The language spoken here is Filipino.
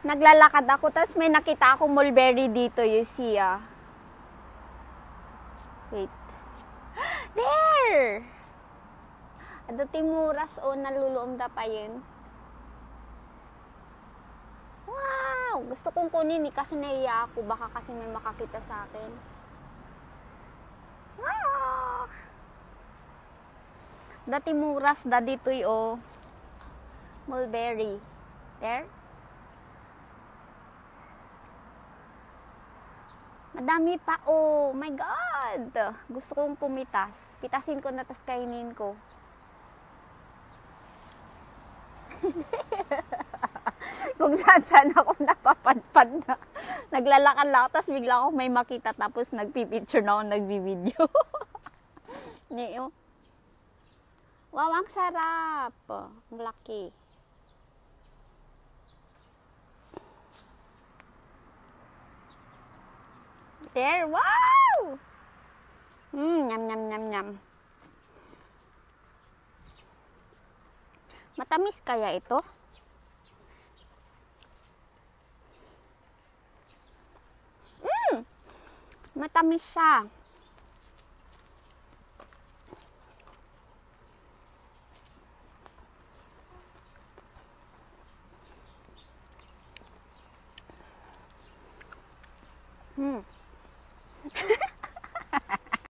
Naglalakad ako, tapos may nakita akong mulberry dito, you see, Wait. There! Ado timuras, naluluomda pa yun. Wow! Gusto kong kunin, kasi naiya ako. Baka kasi may makakita sa akin. Wow! Dati muras, dito'y, mulberry. There? Madami pa, oh my God! Gusto kong pumitas. Pitasin ko na, tas kainin ko. Kung saan ako napapadpad na. Naglalakad lang ako, tas bigla ako may makita, tapos nagpipicture na ako, nagbibideo. Niyo. Wow, ang sarap! Ang laki. There, wow! Nyam, nyam, nyam, nyam. Matamis kaya ito? Matamis siya.